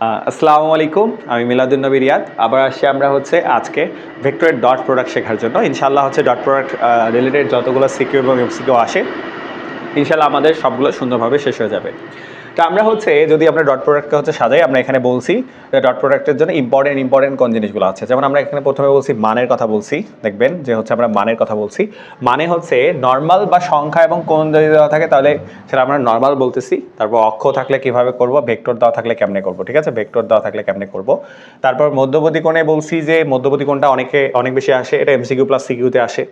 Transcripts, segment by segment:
আসসালামু আলাইকুম, আমি মিলাদুন নবী রিয়াদ। আবার আসছি আমরা আজকে ভেক্টরের ডট প্রোডাক্ট শেখার জন্য। ইনশাআল্লাহ ডট প্রোডাক্ট রিলেটেড যতগুলো সিকিউ এবং এমসিকিউ আসে ইনশাআল্লাহ আমাদের সবগুলো সুন্দরভাবে শেষ হয়ে যাবে। তো আমরা যদি আমরা ডট প্রোডাক্টকে সাজাই, আমরা এখানে বলছি যে ডট প্রোডাক্টের জন্য ইম্পর্টেন্ট কোন জিনিসগুলো আছে। যেমন আমরা এখানে প্রথমে বলছি মানের কথা বলছি, দেখবেন যে আমরা মানের কথা বলছি। মানে নর্মাল বা সংখ্যা এবং কোণ যদি দেওয়া থাকে তাহলে সেটা আমরা নর্মাল বলতেছি। তারপর অক্ষ থাকলে কিভাবে করব, ভেক্টর দেওয়া থাকলে কেমনে করব, ঠিক আছে, ভেক্টর দেওয়া থাকলে কেমনে করব। তারপর মধ্যবর্তী কোণে বলছি যে মধ্যবর্তী কোণটা অনেক বেশি আসে, এটা এমসিকিউ প্লাস সিকিউতে আসে।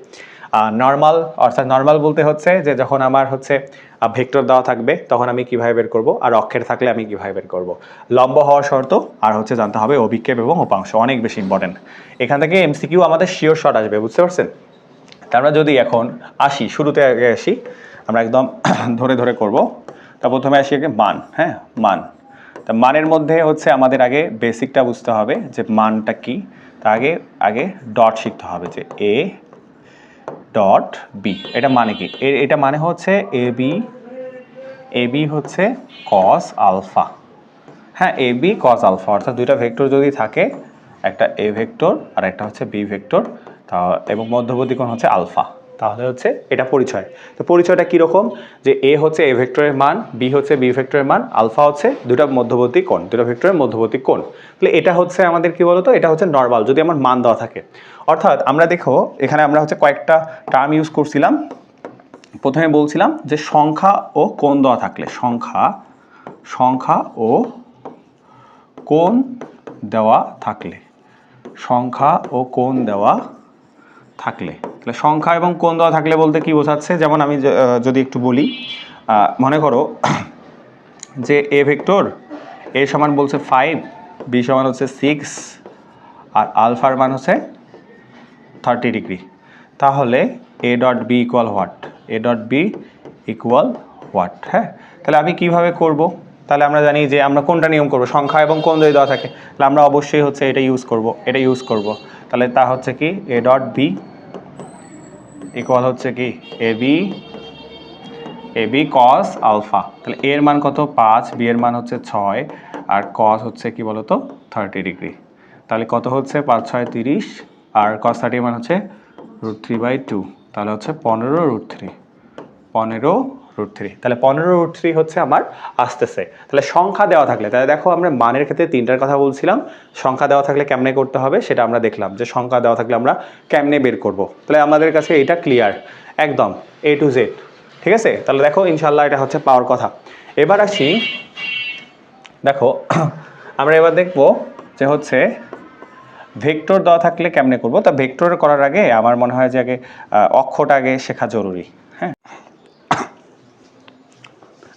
নর্মাল অর্থাৎ নর্মাল বলতে যে যখন আমার ভেক্টর দেওয়া থাকবে তখন আমি কিভাবে বের করব, আর অক্ষের থাকলে আমি কিভাবে বের করব। লম্ব হওয়ার শর্ত, আর জানতে হবে অভিক্ষেপ এবং উপাংশ, অনেক বেশি ইম্পর্টেন্ট। এখান থেকে এমসিকিউ আমাদের শিওর শর্ট আসবে, বুঝতে পারছেন। তা আমরা যদি এখন আসি, শুরুতে আগে আসি, আমরা একদম ধরে ধরে করব। তা প্রথমে আসি আগে মান, হ্যাঁ মান। তা মানের মধ্যে আমাদের আগে বেসিকটা বুঝতে হবে যে মানটা কি। তা আগে ডট শিখতে হবে, যে এ ডট বি, এটা মানে কি, এটা মানে এ বি কস আলফা। হ্যাঁ, এ বি কস আলফা, অর্থাৎ দুইটা ভেক্টর যদি থাকে, একটা এ ভেক্টর আর একটা বি ভেক্টর, তা এবং মধ্যবর্তী কোণ আলফা, তাহলে এটা পরিচয়। তো পরিচয়টা কীরকম, যে এ এ ভেক্টরের মান, বি বি ভেক্টরের মান, আলফা দুটা মধ্যবর্তী কোণ, দুটা ভেক্টরের মধ্যবর্তী কোণ। তাহলে এটা আমাদের কি বলতো, এটা নর্মাল যদি আমার মান দেওয়া থাকে। অর্থাৎ আমরা দেখো এখানে আমরা কয়েকটা টার্ম ইউজ করছিলাম। প্রথমে বলছিলাম যে সংখ্যা ও কোণ দেওয়া থাকলে, সংখ্যা ও কোণ দেওয়া থাকলে, সংখ্যা ও কোণ দেওয়া থাকলে, তাহলে সংখ্যা এবং কোণ দেওয়া থাকলে বলতে কি বোঝাচ্ছে, যেমন আমি যদি একটু বলি, মনে করো যে এ ভেক্টর এ সমান বলছে 5, বি সমান 6, আর আলফার মান 30 ডিগ্রি। তাহলে A dot B equal what, A dot B equal what. হ্যাঁ, তাহলে আমি কিভাবে করব, তাহলে আমরা জানি যে আমরা কোনটা নিয়ম করব, সংখ্যা এবং কোণ যদি দেওয়া থাকে তাহলে আমরা অবশ্যই এটা ইউজ করব। তাহলে তা কি এ ডট বি ইকুয়াল কি এ বি কস আলফা। তাহলে এর মান কত 5, বি এর মান 6, আর কস কি বলতো 30 ডিগ্রি। তাহলে কত 5 6 30, আর কস 30 মান √3/2, তাহলে 15√3, 15√3। তাহলে 15√3 আমার আসতেছে। তাহলে সংখ্যা দেওয়া থাকলে, তাহলে দেখো আমরা মানের ক্ষেত্রে তিনটার কথা বলছিলাম, সংখ্যা দেওয়া থাকলে কেমনে করতে হবে সেটা আমরা দেখলাম, যে সংখ্যা দেওয়া থাকলে আমরা কেমনে বের করব। তাহলে আমাদের কাছে এটা ক্লিয়ার একদম A to Z, ঠিক আছে। তাহলে দেখো ইনশাল্লাহ এটা পাওয়ার কথা। এবার আসি, দেখো আমরা এবার দেখব যে ভেক্টর দেওয়া থাকলে কেমনে করব। তা ভেক্টর করার আগে আমার মনে হয় যে আগে অক্ষটা আগে শেখা জরুরি। হ্যাঁ,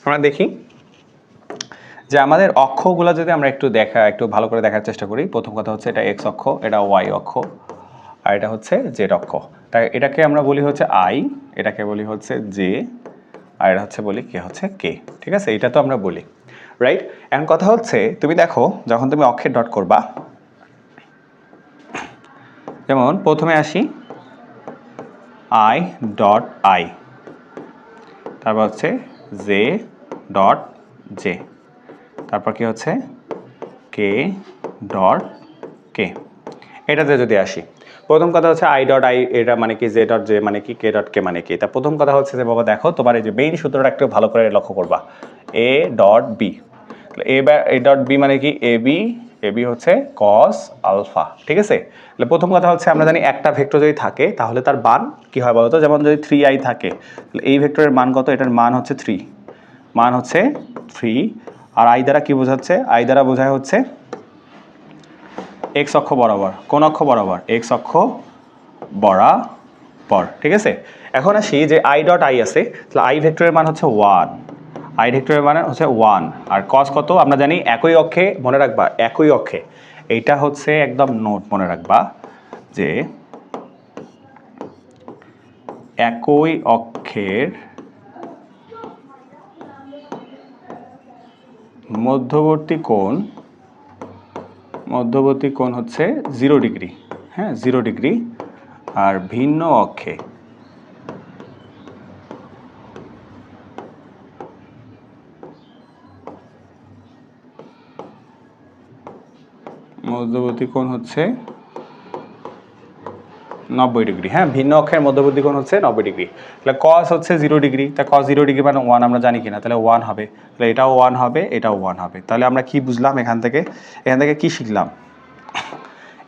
আমরা দেখি যে আমাদের অক্ষগুলো যদি আমরা একটু ভালো করে দেখার চেষ্টা করি। প্রথম কথা এটা এক্স অক্ষ, এটা ওয়াই অক্ষ, আর এটা জেড অক্ষ। তাই এটাকে আমরা বলি আই, এটাকে বলি জে, আর এটা বলি কি কে, ঠিক আছে। এটা তো আমরা বলি, রাইট। এখন কথা তুমি দেখো যখন তুমি অক্ষের ডট করবা, যেমন প্রথমে আসি আই ডট আই, তারপর জে ডট জে, তারপর কি কে ডট কে। এটাতে যদি আসি, প্রথম কথা আই ডট আই, এটা মানে কি, জে ডট জে মানে কি, কে ডট কে মানে কি। তা প্রথম কথা যে বাবা দেখো তোমার এই যে মেইন সূত্রটা একটু ভালো করে লক্ষ্য করবা, A dot B. A dot B মানে কি, এ বি কস আলফা, ঠিক আছে। তাহলে প্রথম কথা আমরা জানি একটা ভেক্টর যদি থাকে তাহলে তার মান কি হয় বলতো, যেমন যদি 3i থাকে তাহলে এই ভেক্টরের মান কত, এটার মান 3, মান 3। আর আই দ্বারা কি বোঝাচ্ছে, আই দ্বারা বোঝায় এক্স অক্ষ বরাবর, কোন অক্ষ বরাবর, এক্স অক্ষ বরাবর, ঠিক আছে। এখন আসি যে আই ডট আই আছে, তাহলে আই ভেক্টরের মান 1, আই ভেক্টরের মান 1, আর কস কত আমরা জানি, একই অক্ষে, মনে রাখবা একই অক্ষে, এইটা একদম নোট মনে রাখবা যে একই অক্ষের মধ্যবর্তী কোণ 0 ডিগ্রি, হ্যাঁ 0 ডিগ্রি, আর ভিন্ন অক্ষে মধ্যবর্তী কোণ হচ্ছে 90 ডিগ্রি। হ্যাঁ, ভিন্ন অক্ষের মধ্যবর্তী কোণ হচ্ছে 90 ডিগ্রি। তাহলে কস হচ্ছে 0 ডিগ্রি, তা কস 0 ডিগ্রি মানে 1 আমরা জানি কিনা, তাহলে 1 হবে। তাহলে এটাও 1 হবে, এটাও 1 হবে। তাহলে আমরা কি বুঝলাম এখান থেকে কি শিখলাম?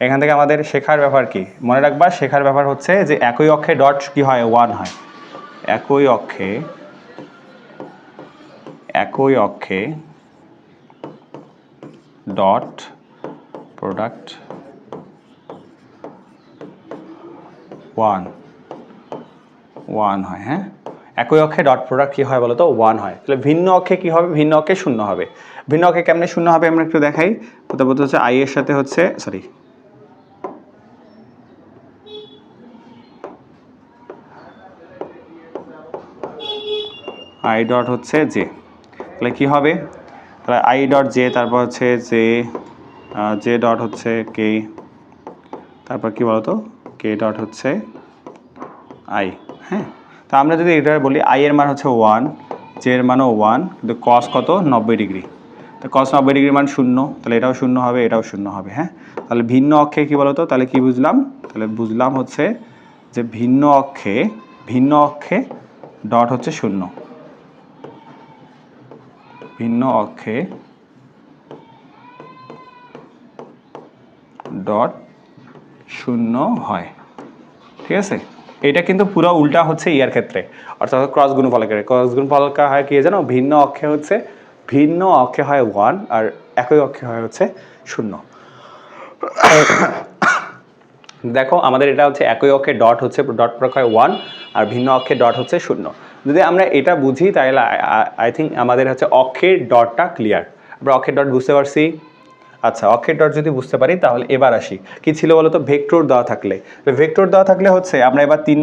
এখান থেকে আমাদের শেখার ব্যাপার কি মনে রাখবা, শেখার ব্যাপার হচ্ছে যে একই অক্ষে ডট কি হয়, 1 হয়। একই অক্ষে ডট প্রোডাক্ট 1 হয়। হ্যাঁ, একই অক্ষে ডট প্রোডাক্ট কি হয় বলো তো, 1 হয়। তাহলে ভিন্ন অক্ষে কি হবে, ভিন্ন অক্ষে 0 হবে। ভিন্ন অক্ষে কেমনে 0 হবে আমরা একটু দেখাই। প্রথমত হচ্ছে আই এর সাথে হচ্ছে আই ডট হচ্ছে জে, তাহলে কি হবে, তাহলে আই ডট জে, তারপর হচ্ছে জে ডট হচ্ছে কে, তারপর কি বলতো কে ডট হচ্ছে আই। হ্যাঁ, তো আমরা যদি এটা বলি আই এর মান হচ্ছে 1, জে এর মানও 1, কিন্তু কস কত 90 ডিগ্রি, তো কস 90 ডিগ্রি মান 0, তাহলে এটাও 0 হবে, এটাও 0 হবে। হ্যাঁ, তাহলে ভিন্ন অক্ষে কি বলতো, তাহলে কি বুঝলাম, তাহলে বুঝলাম হচ্ছে যে ভিন্ন অক্ষে ডট হচ্ছে 0, ভিন্ন অক্ষে ডট 0 হয়। ঠিক আছে, এটা কিন্তু পুরো উল্টা হচ্ছে ইয়ার ক্ষেত্রে, অর্থাৎ ক্রস গুণফলকের। ক্রস গুণফলক হয় কি জানো, ভিন্ন অক্ষে হয় 1 আর একই অক্ষে হয় হচ্ছে 0। দেখো আমাদের এটা হচ্ছে একই অক্ষে ডট প্রয়োগ হয় 1 আর ভিন্ন অক্ষে ডট হচ্ছে 0। যদি আমরা এটা বুঝি তাহলে আই থিঙ্ক আমাদের হচ্ছে অক্ষের ডটটা ক্লিয়ার। আমরা অক্ষের ডট বুঝতে পারছি। আচ্ছা, অক্ষের ডট যদি বুঝতে পারি তাহলে এবার আসি কি ছিল বলো তো, ভেক্টর দেওয়া থাকলে হচ্ছে আমরা এবার 3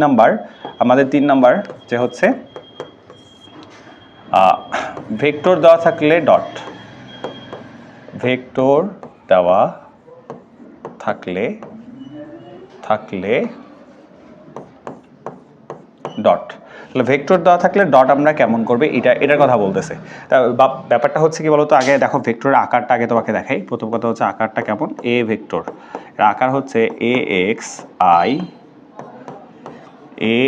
নাম্বার যে হচ্ছে ভেক্টর দেওয়া থাকলে ডট, ভেক্টর দেওয়া থাকলে ডট, তাহলে ভেক্টর দেওয়া থাকলে ডট আমরা কেমন করবে এটার কথা বলতেছে। তা ব্যাপারটা হচ্ছে কি বলতো, আগে দেখো ভেক্টরের আকারটা আগে তোমাকে দেখাই। প্রথম কথা হচ্ছে আকারটা কেমন, এ ভেক্টর এর আকার হচ্ছে A X I A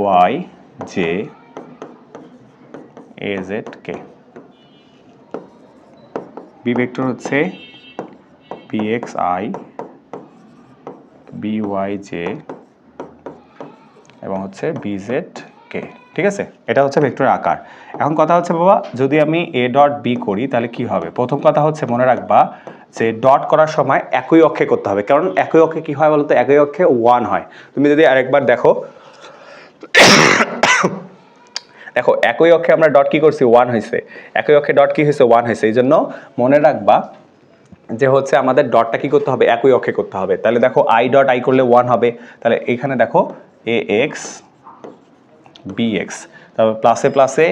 Y J A Z K. B vector হচ্ছে B X I B Y J এবং হচ্ছে বি জেড কে। ঠিক আছে, এটা হচ্ছে ভেক্টরের আকার। এখন কথা হচ্ছে বাবা, যদি আমি এ ডট বি করি তাহলে কি হবে। প্রথম কথা হচ্ছে মনে রাখবা যে ডট করার সময় একই অক্ষে করতে হবে, কারণ একই অক্ষে কি হয় বলতো, একই অক্ষে 1 হয়। তুমি যদি আরেকবার দেখো একই অক্ষে আমরা ডট কি করছি, 1 হয়েছে। একই অক্ষে ডট কি হয়েছে, 1 হয়েছে। এই জন্য মনে রাখবা যে হচ্ছে আমাদের ডটটা কি করতে হবে, একই অক্ষে করতে হবে। তাহলে দেখো আই ডট আই করলে 1 হবে। তাহলে এখানে দেখো এ এক্স বি এক্স, তারপর প্লাসে প্লাসে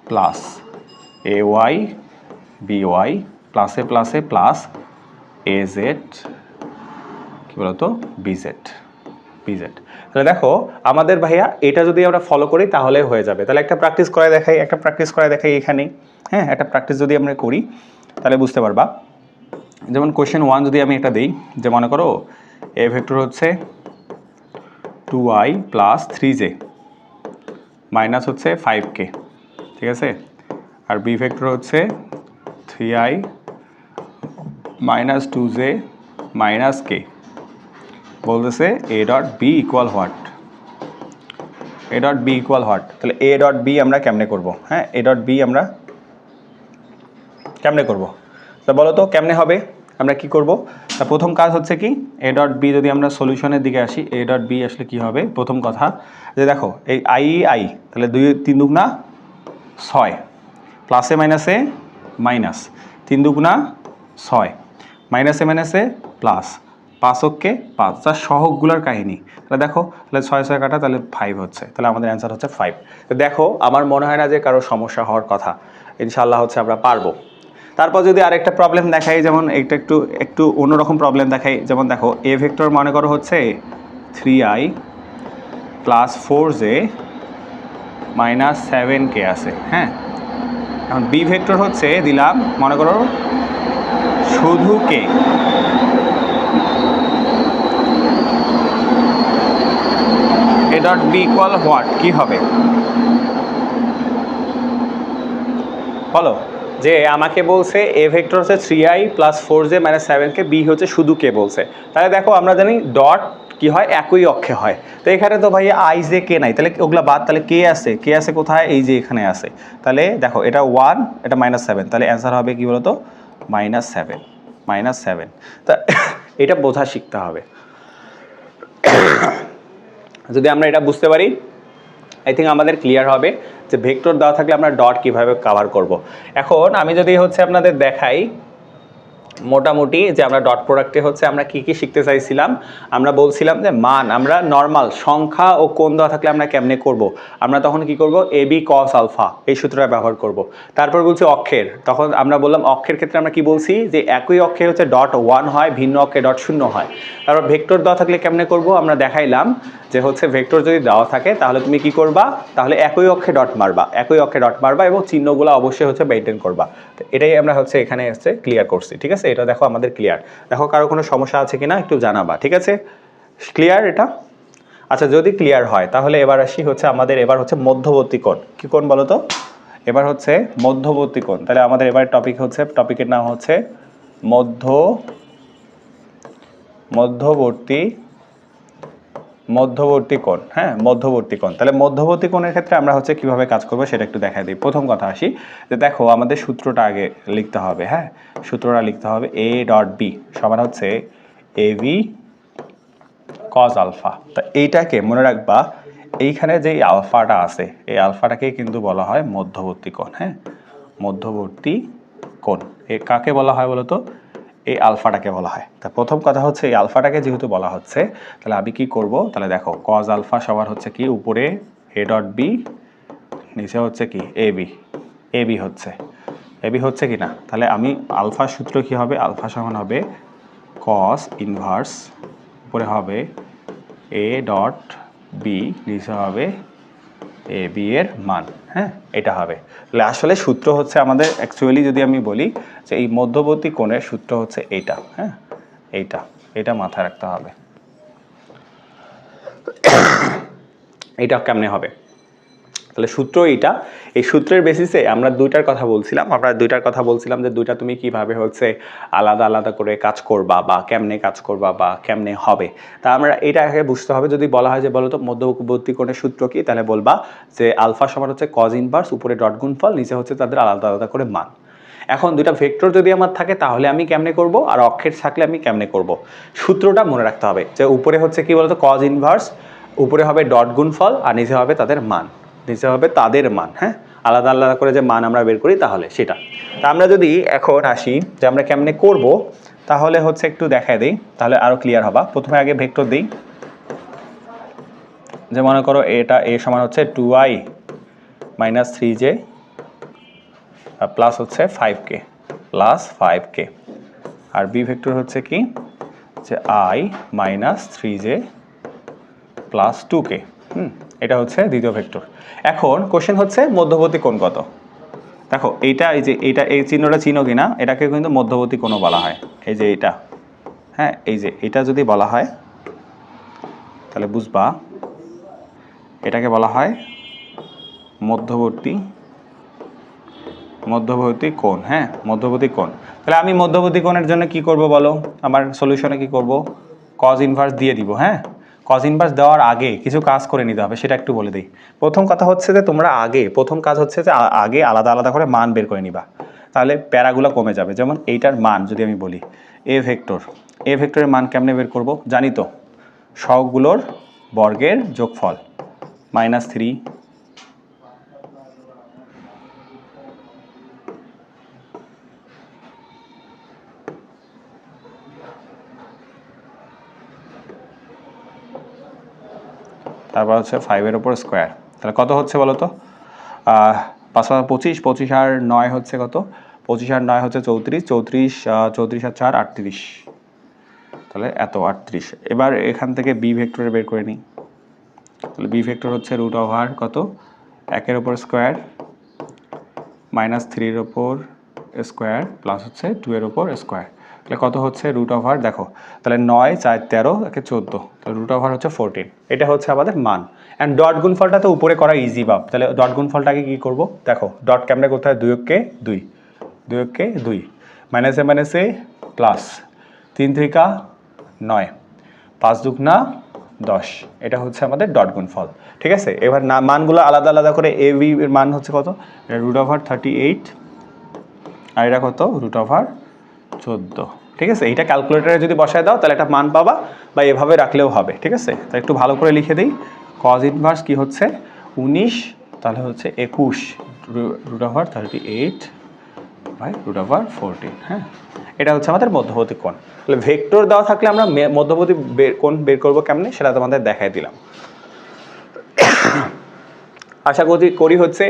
plus A Y B Y, প্লাসে প্লাসে প্লাস এ জেড কি বলতো বি জেড। তাহলে দেখো আমাদের ভাইয়া এটা যদি আমরা ফলো করি তাহলে হয়ে যাবে। তাহলে একটা প্র্যাকটিস করে দেখাই এখানেই। হ্যাঁ, একটা প্র্যাকটিস যদি আমরা করি তাহলে বুঝতে পারবা। যেমন কোয়েশ্চেন 1 যদি আমি এটা দিই, যে মনে করো এ ভেক্টর হচ্ছে 2i প্লাস 3j মাইনাস হচ্ছে 5k। ঠিক আছে, আর বি ভেক্টর হচ্ছে 3i minus 2j minus k। বলতেছে A dot B equal what, তাহলে এ ডট বি আমরা কেমনে করব। হ্যাঁ, এ ডট বি আমরা কেমনে করব, তা বলো তো কেমনে হবে, আমরা কি করব। তা প্রথম কাজ হচ্ছে কি, এ ডট বি যদি আমরা সলিউশনের দিকে আসি, এ ডট বি আসলে কি হবে, প্রথম কথা যে দেখো এই আই তাহলে 2 3 দুগুণা 6, প্লাসে মাইনাসে মাইনাস, 3 দুগুণা 6, মাইনাসে মাইনাসে প্লাস, 5 ওকে 5, তার সহগগুলোর কাহিনী। তাহলে দেখো, তাহলে 6 6 কাটা, তাহলে 5 হচ্ছে, তাহলে আমাদের অ্যান্সার হচ্ছে 5। তো দেখো আমার মনে হয় না যে কারো সমস্যা হওয়ার কথা, ইনশাআল্লাহ হচ্ছে আমরা পারবো। তারপর যদি আরেকটা প্রবলেম দেখাই, যেমন এটা একটু অন্যরকম প্রবলেম দেখাই। যেমন দেখো এ ভেক্টর মনে করো হচ্ছে 3i plus 4j minus 7k আছে। হ্যাঁ, এখন বি ভেক্টর হচ্ছে দিলাম মনে করো শুধু K, A dot B equal what, কি হবে বলো? যে আমাকে বলছে এ ভেক্টর হচ্ছে 3i plus 4j minus 7k, B হচ্ছে শুধু কে বলছে। তাহলে দেখো আমরা জানি ডট কি হয়, একই অক্ষে হয়। তো এখানে তো ভাই আই জে কে নাই, তাহলে ওগুলা বাদ, তাহলে কে আছে, কে আছে কোথায়, এই যে এখানে আছে। তাহলে দেখো এটা 1, এটা -7, তাহলে অ্যান্সার হবে কি বলতো, -7, -7। তা এটা বোঝা শিখতে হবে। যদি আমরা এটা বুঝতে পারি, আই থিঙ্ক আমাদের ক্লিয়ার হবে যে ভেক্টর দেওয়া থাকলে আমরা ডট কিভাবে কভার করব। এখন আমি যদি হচ্ছে আপনাদের দেখাই মোটামুটি যে আমরা ডট প্রোডাক্টে হচ্ছে আমরা কি কি শিখতে চাইছিলাম, আমরা বলছিলাম যে মান আমরা নর্মাল সংখ্যা ও কোণ দেওয়া থাকলে আমরা কেমনে করব। আমরা তখন কি করব, এ বি কস আলফা এই সূত্রটা ব্যবহার করব। তারপর বলছি অক্ষের, তখন আমরা বললাম অক্ষের ক্ষেত্রে আমরা কি বলছি যে একই অক্ষে হচ্ছে ডট 1 হয়, ভিন্ন অক্ষে ডট 0 হয়। তারপর ভেক্টর দেওয়া থাকলে কেমনে করব আমরা দেখাইলাম যে হচ্ছে ভেক্টর যদি দেওয়া থাকে তাহলে তুমি কি করবা, তাহলে একই অক্ষে ডট মারবা, একই অক্ষে ডট মারবা এবং চিহ্নগুলো অবশ্যই হচ্ছে মেইনটেইন করবা। তো এটাই আমরা হচ্ছে এখানে হচ্ছে ক্লিয়ার করছি, ঠিক আছে? এটা দেখো আমাদের ক্লিয়ার। দেখো কারো কোনো সমস্যা আছে কিনা একটু জানাবা, ঠিক আছে? ক্লিয়ার এটা? আচ্ছা, যদি ক্লিয়ার হয় তাহলে এবার আসি হচ্ছে আমাদের এবার হচ্ছে মধ্যবর্তী কোণ। কি কোণ বলো তো? এবার হচ্ছে মধ্যবর্তী কোণ। তাহলে আমাদের এবার টপিক হচ্ছে, টপিকের নাম হচ্ছে মধ্যবর্তী কোণ। হ্যাঁ, মধ্যবর্তী কোণ। তাহলে মধ্যবর্তী কোণের ক্ষেত্রে আমরা হচ্ছে কিভাবে কাজ করবো সেটা একটু দেখাই দিই। প্রথম কথা আসি যে দেখো আমাদের সূত্রটা আগে লিখতে হবে। হ্যাঁ, সূত্রটা লিখতে হবে এ ডট বি সমান হচ্ছে এ বি কজ আলফা। তা এইটাকে মনে রাখবা, এইখানে যে আলফাটা আছে এই আলফাটাকেই কিন্তু বলা হয় মধ্যবর্তী কোণ। হ্যাঁ, মধ্যবর্তী কোণ এ কাকে বলা হয় বলো তো? এই আলফাটাকে বলা হয়। তা প্রথম কথা হচ্ছে এই আলফাটাকে যেহেতু বলা হচ্ছে তাহলে আমি কি করব, তাহলে দেখো কজ আলফা সবার হচ্ছে কি উপরে এ ডট বি, নিচে হচ্ছে কি এ বি হচ্ছে কি না? তাহলে আমি আলফার সূত্র কি হবে, আলফা সমান হবে কস ইনভার্স, উপরে হবে এ ডট বি, নিচে হবে এ বি এর মান। হ্যাঁ, এটা হবে। তাহলে আসলে সূত্র হচ্ছে আমাদের অ্যাকচুয়ালি যদি আমি বলি যে এই মধ্যবর্তী কোণের সূত্র হচ্ছে এইটা। হ্যাঁ, এইটা মাথায় রাখতে হবে। এইটা কেমনে হবে, তাহলে সূত্র এইটা। এই সূত্রের বেসিসে আমরা দুইটার কথা বলছিলাম যে দুইটা তুমি কিভাবে হচ্ছে আলাদা আলাদা করে কাজ করবা বা কেমনে কাজ করবা বা কেমনে হবে। তা আমরা এটা আগে বুঝতে হবে। যদি বলা হয় যে বলো তো মধ্যবর্তী কোণের সূত্র কি, তাহলে বলবা যে আলফা সমান হচ্ছে কজ ইনভার্স, উপরে ডট গুণফল, নিচে হচ্ছে তাদের আলাদা আলাদা করে মান। এখন দুইটা ভেক্টর যদি আমার থাকে তাহলে আমি কেমনে করব, আর অক্ষের থাকলে আমি কেমনে করব। সূত্রটা মনে রাখতে হবে যে উপরে হচ্ছে কি বলতো কজ ইনভার্স, উপরে হবে ডট গুণফল আর নিচে হবে তাদের মান, হ্যাঁ, আলাদা আলাদা করে যে মান আমরা বের করি তাহলে সেটা। তা আমরা যদি এখন আসি যে আমরা কেমনে করব, তাহলে হচ্ছে একটু দেখাই দিই, তাহলে আরো ক্লিয়ার হবা। প্রথমে আগে ভেক্টর দিই, যে মনে করো এটা এ সমান হচ্ছে 2i মাইনাস 3j প্লাস হচ্ছে 5k আর বি ভেক্টর হচ্ছে কি যে i minus 3j plus 2k। এটা হচ্ছে দ্বিতীয় ভেক্টর। এখন কোশ্চেন হচ্ছে মধ্যবর্তী কোণ কত। দেখো এইটা, এই যে এইটা, এই চিহ্নটা চিনো কিনা, এটাকে কিন্তু মধ্যবর্তী কোণ বলা হয়। এই যে এইটা, হ্যাঁ, এই যে এটা যদি বলা হয় তাহলে বুঝবা এটাকে বলা হয় মধ্যবর্তী কোণ। হ্যাঁ, মধ্যবর্তী কোণ। তাহলে আমি মধ্যবর্তী কোণের জন্য কি করব বলো, আমার সলিউশনে কি করব, কজ ইনভার্স দিয়ে দিব। হ্যাঁ, কজ ইনভার্স দেওয়ার আগে কিছু কাজ করে নিতে হবে, সেটা একটু বলে দিই। প্রথম কথা হচ্ছে যে তোমরা প্রথম কাজ হচ্ছে যে আগে আলাদা আলাদা করে মান বের করে নিবা, তাহলে প্যারাগুলো কমে যাবে। যেমন এইটার মান যদি আমি বলি এ ভেক্টরের মান কেমনে বের করব জানি তো, সবগুলোর বর্গের যোগফল -3, তারপর হচ্ছে 5-এর উপর স্কোয়ার। তাহলে কত হচ্ছে বলো তো, 5 আর 25, 25 আর 9 হচ্ছে কত, 25 আর 9 হচ্ছে 34, 34 আর 4 38, তাহলে এত 38। এবার এখান থেকে বি ভেক্টরে বের করে নিই। তাহলে বি ভেক্টর হচ্ছে রুট ওভার কত, 1-এর উপর স্কোয়ার -3-এর উপর স্কোয়ার প্লাস হচ্ছে 2-এর উপর স্কোয়ার। তাহলে কত হচ্ছে রুট ওভার, দেখো তাহলে 9 4 13 একে 14, তাহলে রুট ওভার হচ্ছে 14। এটা হচ্ছে আমাদের মান। অ্যান্ড ডট গুণফলটা তো উপরে করা ইজি বাপ, তাহলে ডট গুণফলটাকে কী করবো, দেখো ডট কেমনে করতে হয়, 2 কে 2, 2 কে 2, মাইনাসে মাইনাসে প্লাস, 3 3 9, 5 2 10, এটা হচ্ছে আমাদের ডট গুণফল। ঠিক আছে, এবার না মানগুলো আলাদা আলাদা করে এ বি এর মান হচ্ছে কত, রুট ওভার 38, আর এটা কত রুট ওভার 14। ঠিক আছে, এইটা ক্যালকুলেটারে যদি বসায় দাও তাহলে একটা মান পাবা, বা এভাবে রাখলেও হবে। ঠিক আছে, তাই একটু ভালো করে লিখে দিই, কজ ইনভার্স কি হচ্ছে 19, তাহলে হচ্ছে 21 root over 38 by root over 14। হ্যাঁ, এটা হচ্ছে আমাদের মধ্যবর্তী কোণ। তাহলে ভেক্টর দেওয়া থাকলে আমরা মধ্যবর্তী কোণ বের করবো কেমনে সেটা তোমাদের দেখাই দিলাম। আশা করি হচ্ছে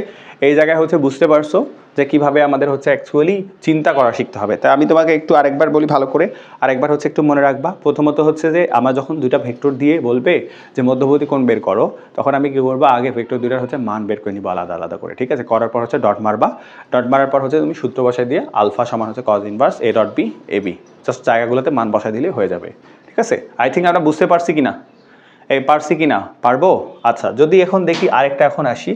এই জায়গায় হচ্ছে বুঝতে পারছো যে কিভাবে আমাদের হচ্ছে অ্যাকচুয়ালি চিন্তা করা শিখতে হবে। তাই আমি তোমাকে একটু আরেকবার বলি ভালো করে, আরেকবার হচ্ছে একটু মনে রাখবা। প্রথমত হচ্ছে যে আমার যখন দুইটা ভেক্টর দিয়ে বলবে যে মধ্যবর্তী কোণ বের করো, তখন আমি কি করবো, আগে ভেক্টর দুইটার হচ্ছে মান বের করে নিবো আলাদা আলাদা করে। ঠিক আছে, করার পর হচ্ছে ডট মারবা, ডট মারার পর হচ্ছে তুমি সূত্র বসায় দিয়ে আলফা সমান হচ্ছে cos inverse A dot B A B, just জায়গাগুলোতে মান বসায় দিলে হয়ে যাবে। ঠিক আছে, আই থিঙ্ক আমরা বুঝতে পারছি কিনা, এই পারছি কি না, পারবো। আচ্ছা, যদি এখন দেখি আরেকটা, এখন আসি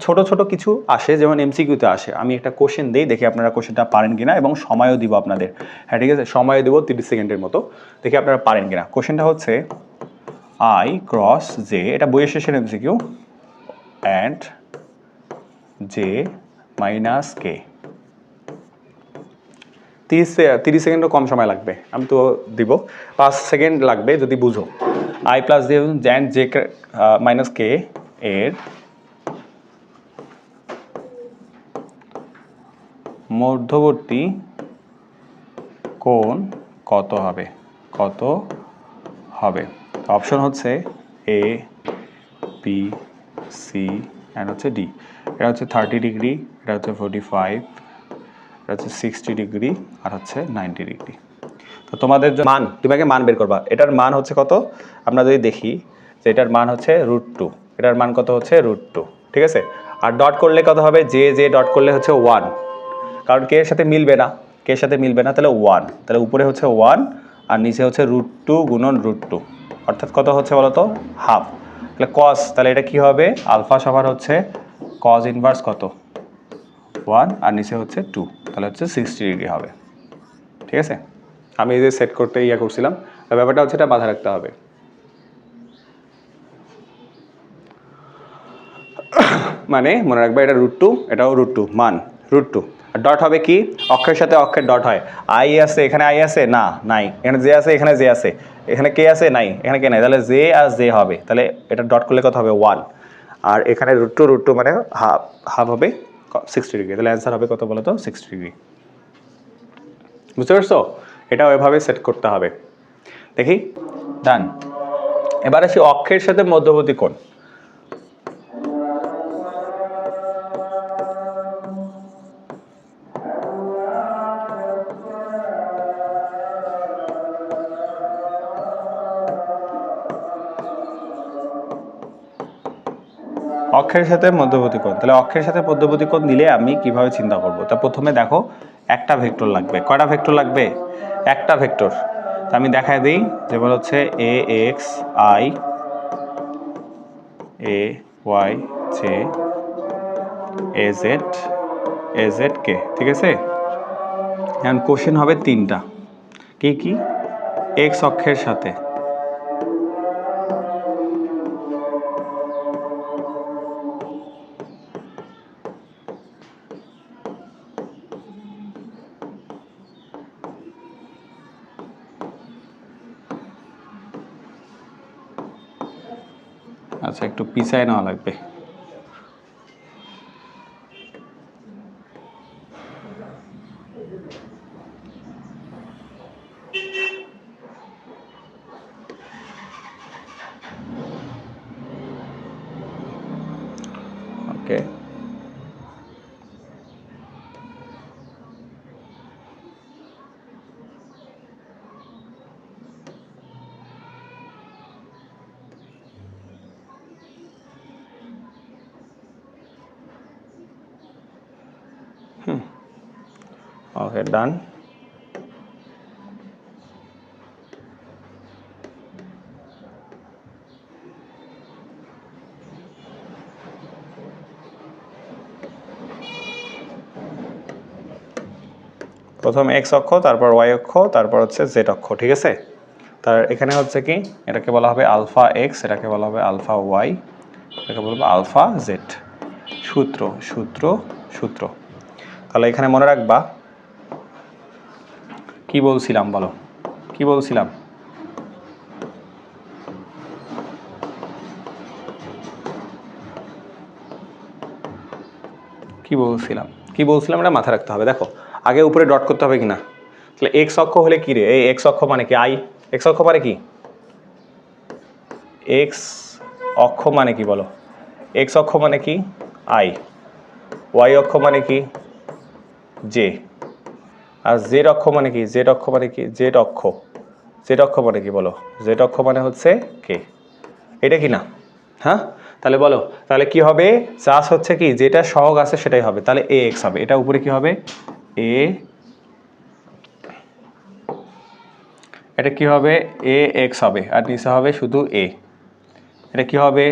ছোট ছোট কিছু আসে, যেমন এমসিকিউতে আসে। আমি একটা কোশ্চেন দিই, দেখি আপনারা কোশ্চেনটা পারেন কিনা, এবং সময়ও দিব আপনাদের। হ্যাঁ ঠিক আছে, সময়ও দিব 30 সেকেন্ডের মতো, দেখি আপনারা পারেন কিনা। কোশ্চেনটা হচ্ছে আই ক্রস জে, এটা বইয়ের শেষের MCQ, and J minus K. 30 সেকেন্ডও কম সময় লাগবে, আমি তো দিব 5 সেকেন্ড লাগবে যদি বুঝো। আই প্লাস জে জ্যান জে মাইনাস কে এর মধ্যবর্তী কোণ কত হবে, কত হবে। অপশন হচ্ছে এ বি সি অ্যান্ড হচ্ছে ডি। এটা হচ্ছে 30 ডিগ্রি, এটা হচ্ছে 45, এটা হচ্ছে 60 ডিগ্রি, আর হচ্ছে 90 ডিগ্রি। তো তোমাদের মান, তুমি আগে মান বের করবা। এটার মান হচ্ছে কত, আমরা যদি দেখি যে এটার মান হচ্ছে √2, এটার মান কত হচ্ছে √2। ঠিক আছে, আর ডট করলে কত হবে, যে যে ডট করলে হচ্ছে 1, কারণ কে এর সাথে মিলবে না, কে এর সাথে মিলবে না, তাহলে 1, তাহলে উপরে হচ্ছে 1 আর নিচে হচ্ছে √2 গুণন √2, অর্থাৎ কত হচ্ছে বলো তো, হাফ। তাহলে কস, তাহলে এটা কি হবে, আলফা সমান হচ্ছে কজ ইনভার্স কত 1 আর নিচে হচ্ছে 2, তাহলে হচ্ছে 60 ডিগ্রি হবে। ঠিক আছে, আমি এই যে সেট করতে করছিলাম, ব্যাপারটা হচ্ছে এটা মাথায় রাখতে হবে। মানে মনে রাখবে এটা √2, এটাও √2, মান √2। আর ডট হবে কি, অক্ষের সাথে অক্ষের ডট হয়। আই আছে, এখানে আই আছে না, নাই, এখানে জে আছে, এখানে জে আছে, এখানে কে আছে, নাই, এখানে কে নাই, তাহলে জে আর জে হবে, তাহলে এটা ডট করলে কত হবে 1, আর এখানে √2 মানে হাফ, হাফ হবে 60 ডিগ্রি, তাহলে অ্যান্সার হবে কত বলো তো, 60 ডিগ্রি। বুঝতে পারছো, এটা ওইভাবে সেট করতে হবে। দেখি, ডান। এবার আসি অক্ষের সাথে মধ্যবর্তী কোণ। অক্ষের সাথে মধ্যবর্তী কোণ, তাহলে অক্ষের সাথে মধ্যবর্তী কোণ দিলে আমি কিভাবে চিন্তা করব। তা প্রথমে দেখো একটা ভেক্টর লাগবে, কয়টা ভেক্টর লাগবে, একটা ভেক্টর। তা আমি দেখায় দিই, যেমন হচ্ছে A X I A Y J A Z K. ঠিক আছে, এখন কোশ্চেন হবে তিনটা, কি কি, এক্স অক্ষের সাথে, আচ্ছা একটু পিছায় নেওয়া লাগবে। ওকে, ওকে ডান। প্রথম এক্স অক্ষ, তারপর ওয়াই অক্ষ, তারপর হচ্ছে জেড অক্ষ, ঠিক আছে। তার এখানে হচ্ছে কি, এটাকে বলা হবে আলফা এক্স, এটাকে বলা হবে আলফা ওয়াই, এটাকে বলবো আলফা জেড। সূত্র সূত্র সূত্র। তাহলে এখানে মনে রাখবা, কি বলছিলাম বলো, কি বলছিলাম? কি বলছিলাম এটা মাথায় রাখতে হবে। দেখো আগে উপরে ডট করতে হবে কিনা। তাহলে এক্স অক্ষ হলে কি রে, এই এক্স অক্ষ মানে কি, আই। এক্স অক্ষ মানে কি, এক্স অক্ষ মানে কি বলো, এক্স অক্ষ মানে কি আই, ওয়াই অক্ষ মানে কি জে, আর জেড অক্ষ মানে কি, জেড অক্ষ মানে কি, জেড অক্ষ, জেড অক্ষ মানে কি বলো, জেড অক্ষ মানে হচ্ছে কে, এটা কি না? হ্যাঁ, তাহলে বলো, তাহলে কি হবে, চাষ হচ্ছে কি, যেটা সহগ আছে সেটাই হবে, তাহলে এ এক্স হবে, এটা উপরে কি হবে এ, এটা কি হবে এ এক্স হবে, আর নিচে হবে শুধু এ। এটা কি হবে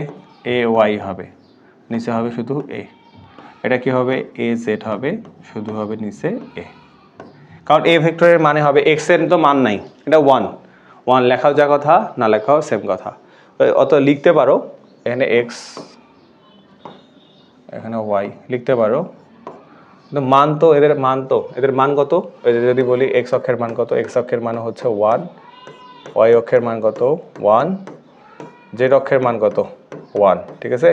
এ ওয়াই হবে, নিচে হবে শুধু এ। এটা কি হবে এ জেড হবে, শুধু হবে নিচে এ। কারণ এ ভেক্টরের মানে হবে, এক্স এর তো মান নাই, এটা ওয়ান, ওয়ান লেখাও যা কথা, না লেখাও সেম কথা। অত লিখতে পারো এখানে এক্স, এখানে ওয়াই লিখতে পারো, কিন্তু মান তো এদের মান কত, যদি বলি এক্স অক্ষের মান কত, এক্স অক্ষের মান হচ্ছে ওয়ান, ওয়াই অক্ষের মান কত ওয়ান, জেড অক্ষের মান কত ওয়ান, ঠিক আছে।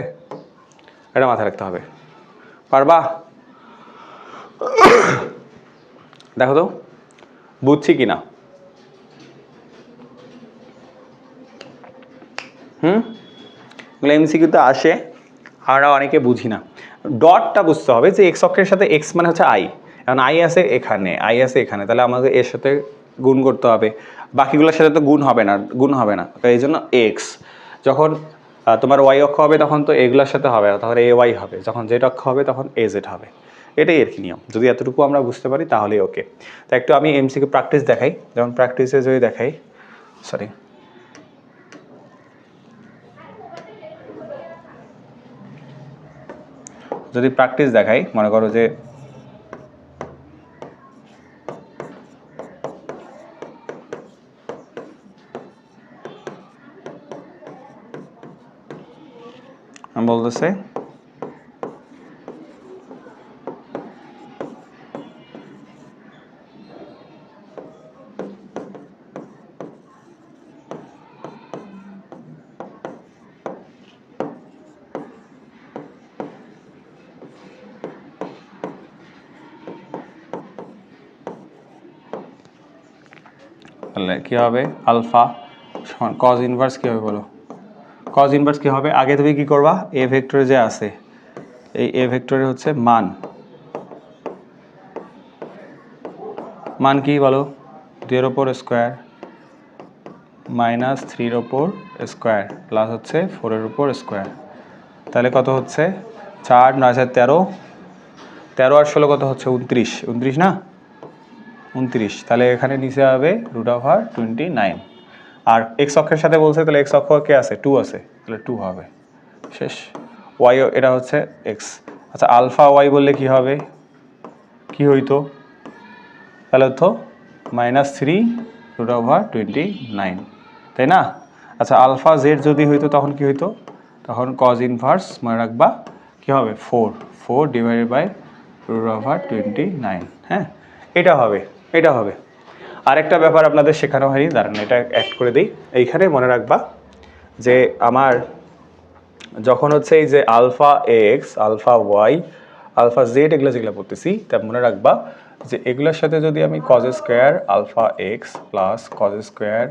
এটা মাথায় রাখতে হবে, পারবা? দেখো তো বুঝছি কিনা। এমসিকিউতে আসে, আমরা অনেকে বুঝি না। ডটটা বুঝতে হবে যে এক্স অক্ষের সাথে এক্স মানে হচ্ছে আই, এখন আই আছে এখানে, আই আছে এখানে, তাহলে আমাদের এর সাথে গুণ করতে হবে, বাকিগুলোর সাথে তো গুণ হবে না, তো এই জন্য এক্স। যখন তোমার ওয়াই অক্ষ হবে তখন তো এগুলোর সাথে হবে না, তখন এ ওয়াই হবে, যখন জেড অক্ষ হবে তখন এ জেড হবে। এটাই আর কি নিয়ম, যদি এতটুকু আমরা বুঝতে পারি তাহলেই ওকে। তো একটু আমি এমসিকিউ প্র্যাকটিস দেখাই, যেমন প্র্যাকটিসে যদি দেখাই, সরি যদি প্র্যাকটিস দেখাই, মনে করো যে আমি বলতেছে তাহলে কী হবে আলফা সমান কজ ইনভার্স কী হবে বলো, কজ ইনভার্স কী হবে, আগে তুমি কী করবা, এ ভেক্টরে যে আছে এই এ ভেক্টরে হচ্ছে মান কি বলো, 2 এর ওপর স্কোয়ার মাইনাস 3 এর ওপর স্কোয়ার প্লাস হচ্ছে 4 এর উপর স্কোয়ার, তাহলে কত হচ্ছে 4 9 13, 13 আর 16 কত হচ্ছে 29 না 29, তাহলে এখানে নিচে হবে √29। আর এক্স অক্ষের সাথে বলছে, তাহলে এক্স অক্ষ কে আছে 2 আছে, তাহলে 2 হবে শেষ। ওয়াই এটা হচ্ছে এক্স, আচ্ছা আলফা ওয়াই বললে কি হবে, কি হইতো, তাহলে তো -3 √29, তাই না। আচ্ছা আলফা জেড যদি হইতো তখন কি হইতো, তখন কজ ইনভার্স মনে রাখবা কি হবে 4 ডিভাইডেড বাই √29। হ্যাঁ এটা হবে, এটা হবে। আরেকটা ব্যাপার আপনাদের শেখানো হয়নি, দাঁড়ান এটা অ্যাড করে দিই। এইখানে মনে রাখবা যে আমার যখন হচ্ছে এই যে alpha x, alpha y, alpha z এগুলো যেগুলো পড়তেছি, তা মনে রাখবা যে এগুলোর সাথে যদি আমি cos square alpha x plus cos square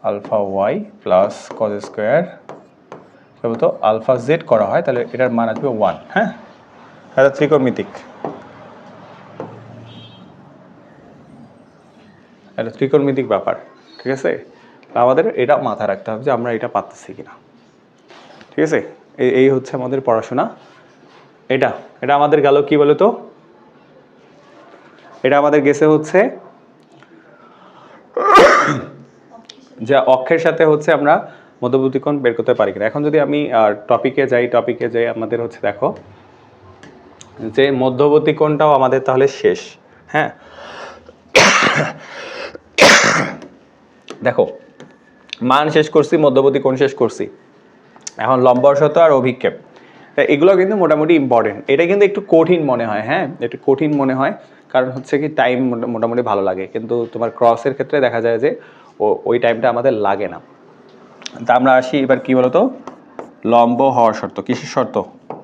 alpha y plus cos square তো আলফা জেড করা হয়, তাহলে এটার মান আসবে 1। হ্যাঁ এটা ত্রিকোণমিতিক, এটা ত্রিকোণমিতিক ব্যাপার, ঠিক আছে। আমাদের এটা মাথায় রাখতে হবে যে আমরা এটা পারতেছি কিনা, ঠিক আছে। এই হচ্ছে আমাদের পড়াশোনা। এটা এটা আমাদের গেল কি বলে তো, এটা আমাদের গেছে হচ্ছে যে অক্ষের সাথে হচ্ছে আমরা মধ্যবর্তী কোণ বের করতে পারি কিনা। এখন যদি আমি টপিকে যাই আমাদের হচ্ছে দেখো যে মধ্যবর্তী কোণটাও আমাদের তাহলে শেষ, হ্যাঁ দেখো মান শেষ করছি, মধ্যবর্তী কোণ শেষ করছি, এখন লম্ব শর্ত আর অভিক্ষেপ, এগুলো কিন্তু মোটামুটি ইম্পর্টেন্ট। এটা কিন্তু একটু কঠিন মনে হয়, হ্যাঁ একটু কঠিন মনে হয়, কারণ হচ্ছে কি টাইম মোটামুটি ভালো লাগে, কিন্তু তোমার ক্রসের ক্ষেত্রে দেখা যায় যে ওই টাইমটা আমাদের লাগে না। তা আমরা আসি এবার কি বলতো, লম্ব হওয়ার শর্ত। কিসের শর্ত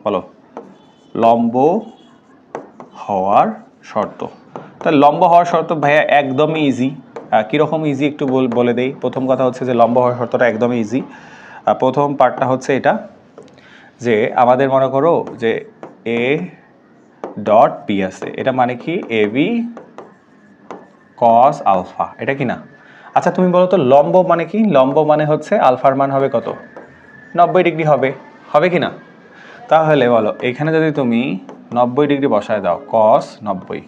বলো? লম্ব হওয়ার শর্ত। তাহলে লম্ব হওয়ার শর্ত ভাইয়া একদমই ইজি। কীরকম ইজি একটু বলে দেই। প্রথম কথা হচ্ছে যে লম্ব হওয়ার শর্তটা একদমই ইজি। প্রথম পার্টটা হচ্ছে এটা যে আমাদের মনে করো যে এ ডট বি আছে, এটা মানে কি এ বি কস আলফা, এটা কি না? আচ্ছা তুমি বলো তো লম্ব মানে কি? লম্ব মানে হচ্ছে আলফার মান হবে কত? 90 ডিগ্রি হবে, হবে কি না? তাহলে বলো এখানে যদি তুমি 90 ডিগ্রি বসায় দাও, কস 90,